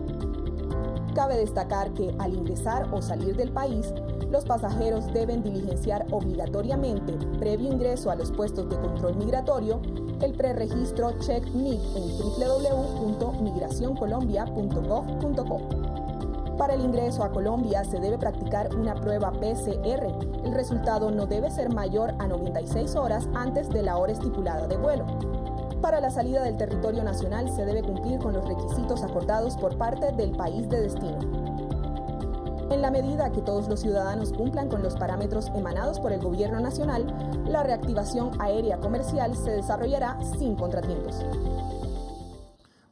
Cabe destacar que al ingresar o salir del país, los pasajeros deben diligenciar obligatoriamente, previo ingreso a los puestos de control migratorio, el preregistro CheckMig en www.migracioncolombia.gov.co. Para el ingreso a Colombia se debe practicar una prueba PCR. El resultado no debe ser mayor a 96 horas antes de la hora estipulada de vuelo. Para la salida del territorio nacional se debe cumplir con los requisitos acordados por parte del país de destino. En la medida que todos los ciudadanos cumplan con los parámetros emanados por el Gobierno Nacional, la reactivación aérea comercial se desarrollará sin contratiempos.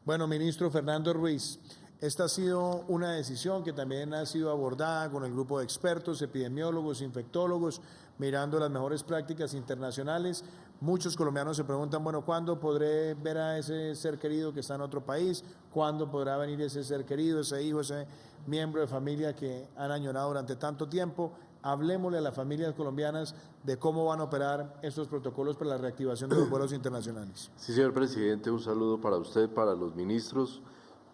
Bueno, ministro Fernando Ruiz, esta ha sido una decisión que también ha sido abordada con el grupo de expertos, epidemiólogos, infectólogos, mirando las mejores prácticas internacionales. Muchos colombianos se preguntan, bueno, ¿cuándo podré ver a ese ser querido que está en otro país? ¿Cuándo podrá venir ese ser querido, ese hijo, ese miembro de familia que han añorado durante tanto tiempo? Hablemosle a las familias colombianas de cómo van a operar estos protocolos para la reactivación de los vuelos internacionales. Sí, señor presidente, un saludo para usted, para los ministros,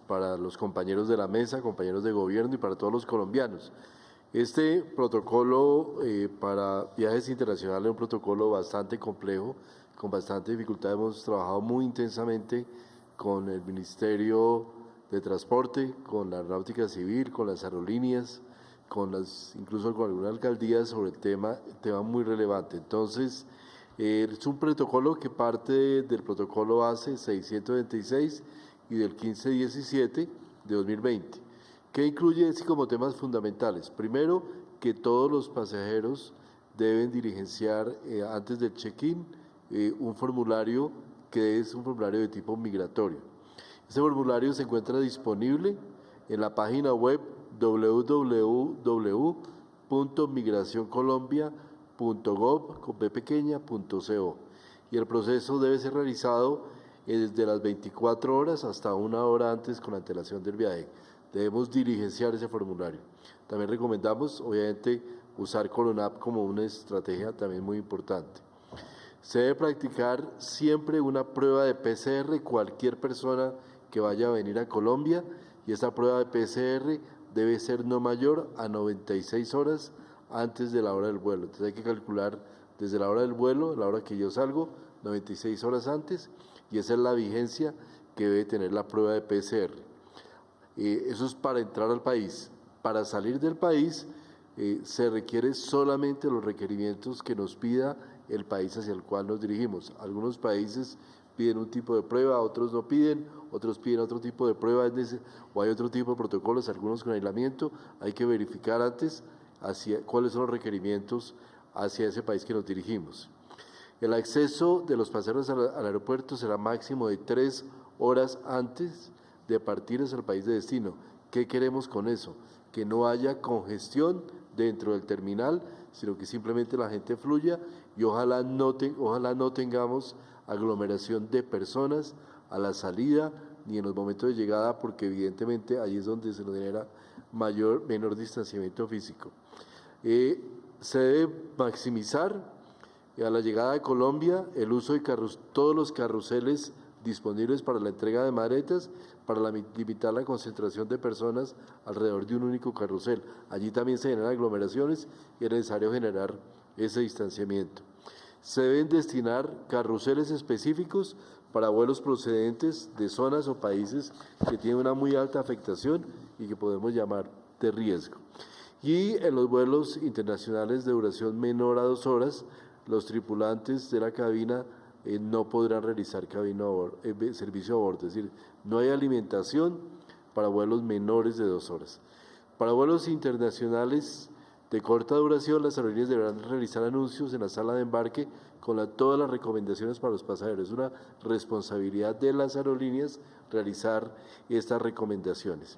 para los compañeros de la mesa, compañeros de gobierno y para todos los colombianos. Este protocolo para viajes internacionales es un protocolo bastante complejo, con bastante dificultad. Hemos trabajado muy intensamente con el Ministerio de Transporte, con la Aeronáutica Civil, con las aerolíneas, incluso con algunas alcaldías sobre el tema muy relevante. Entonces, es un protocolo que parte del protocolo ACE 626 y del 1517 de 2020. ¿Qué incluye así como temas fundamentales? Primero, que todos los pasajeros deben diligenciar antes del check-in un formulario que es un formulario de tipo migratorio. Este formulario se encuentra disponible en la página web www.migracioncolombia.gov.co. y el proceso debe ser realizado desde las 24 horas hasta 1 hora antes con antelación del viaje. Debemos diligenciar ese formulario. También recomendamos, obviamente, usar Colonap como una estrategia también muy importante. Se debe practicar siempre una prueba de PCR cualquier persona que vaya a venir a Colombia, y esta prueba de PCR debe ser no mayor a 96 horas antes de la hora del vuelo. Entonces hay que calcular desde la hora del vuelo, la hora que yo salgo, 96 horas antes, y esa es la vigencia que debe tener la prueba de PCR. Eso es para entrar al país. Para salir del país se requiere solamente los requerimientos que nos pida el país hacia el cual nos dirigimos. Algunos países piden un tipo de prueba, otros no piden, otros piden otro tipo de prueba, o hay otro tipo de protocolos, algunos con aislamiento. Hay que verificar antes cuáles son los requerimientos hacia ese país que nos dirigimos. El acceso de los pasajeros al aeropuerto será máximo de 3 horas antes de partir hacia el país de destino. ¿Qué queremos con eso? Que no haya congestión dentro del terminal, sino que simplemente la gente fluya, y ojalá no tengamos aglomeración de personas a la salida ni en los momentos de llegada, porque evidentemente ahí es donde se nos genera menor distanciamiento físico. Se debe maximizar a la llegada de Colombia el uso de todos los carruseles disponibles para la entrega de maletas, para limitar la concentración de personas alrededor de un único carrusel. Allí también se generan aglomeraciones y es necesario generar ese distanciamiento. Se deben destinar carruseles específicos para vuelos procedentes de zonas o países que tienen una muy alta afectación y que podemos llamar de riesgo. Y en los vuelos internacionales de duración menor a 2 horas, los tripulantes de la cabina no podrán realizar servicio a bordo, es decir, no hay alimentación para vuelos menores de 2 horas. Para vuelos internacionales de corta duración, las aerolíneas deberán realizar anuncios en la sala de embarque con todas las recomendaciones para los pasajeros. Es una responsabilidad de las aerolíneas realizar estas recomendaciones.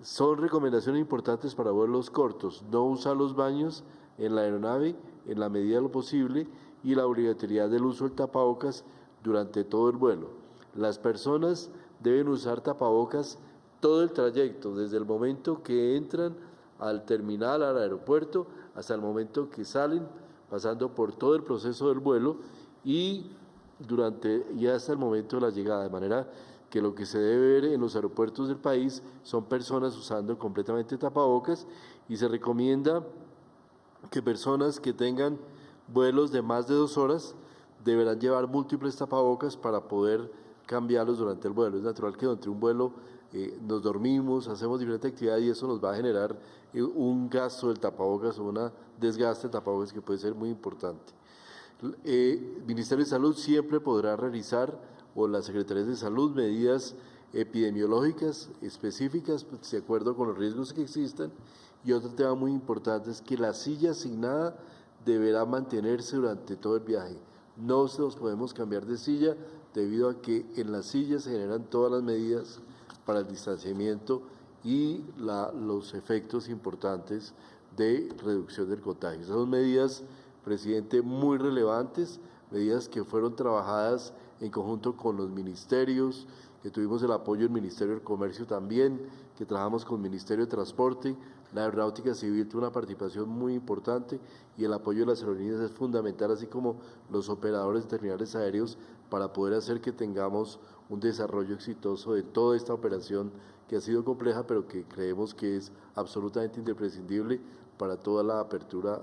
Son recomendaciones importantes para vuelos cortos: no usar los baños en la aeronave en la medida de lo posible, y la obligatoriedad del uso del tapabocas durante todo el vuelo. Las personas deben usar tapabocas todo el trayecto, desde el momento que entran al terminal, al aeropuerto, hasta el momento que salen, pasando por todo el proceso del vuelo y hasta el momento de la llegada, de manera que lo que se debe ver en los aeropuertos del país son personas usando completamente tapabocas, y se recomienda que personas que tengan vuelos de más de 2 horas deberán llevar múltiples tapabocas para poder cambiarlos durante el vuelo. Es natural que durante un vuelo nos dormimos, hacemos diferentes actividades, y eso nos va a generar un gasto del tapabocas o un desgaste del tapabocas que puede ser muy importante. El Ministerio de Salud siempre podrá realizar, o las Secretarías de Salud, medidas epidemiológicas específicas de acuerdo con los riesgos que existan. Y otro tema muy importante es que la silla asignada deberá mantenerse durante todo el viaje. No nos podemos cambiar de silla, debido a que en las sillas se generan todas las medidas para el distanciamiento y los efectos importantes de reducción del contagio. Esas son medidas, presidente, muy relevantes, medidas que fueron trabajadas en conjunto con los ministerios, que tuvimos el apoyo del Ministerio del Comercio también, que trabajamos con el Ministerio de Transporte. La Aeronáutica Civil tuvo una participación muy importante, y el apoyo de las aerolíneas es fundamental, así como los operadores de terminales aéreos, para poder hacer que tengamos un desarrollo exitoso de toda esta operación, que ha sido compleja, pero que creemos que es absolutamente imprescindible para toda la apertura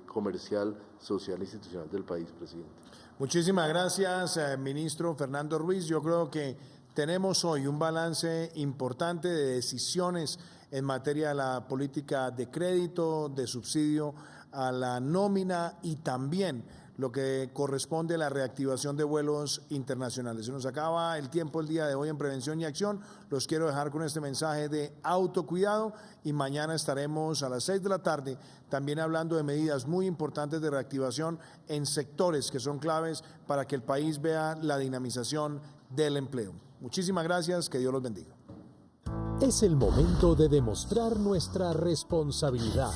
comercial, social e institucional del país, presidente. Muchísimas gracias, ministro Fernando Ruiz. Yo creo que tenemos hoy un balance importante de decisiones en materia de la política de crédito, de subsidio a la nómina, y también lo que corresponde a la reactivación de vuelos internacionales. Se nos acaba el tiempo el día de hoy en Prevención y Acción. Los quiero dejar con este mensaje de autocuidado, y mañana estaremos a las 6 de la tarde también hablando de medidas muy importantes de reactivación en sectores que son claves para que el país vea la dinamización del empleo. Muchísimas gracias, que Dios los bendiga. Es el momento de demostrar nuestra responsabilidad.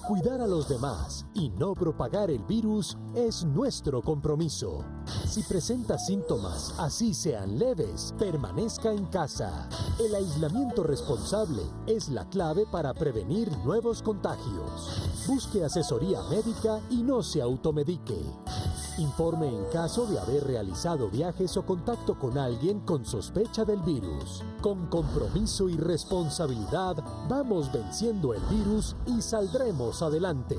Cuidar a los demás y no propagar el virus es nuestro compromiso. Si presenta síntomas, así sean leves, permanezca en casa. El aislamiento responsable es la clave para prevenir nuevos contagios. Busque asesoría médica y no se automedique. Informe en caso de haber realizado viajes o contacto con alguien con sospecha del virus. Con compromiso y responsabilidad, vamos venciendo el virus y saldremos adelante.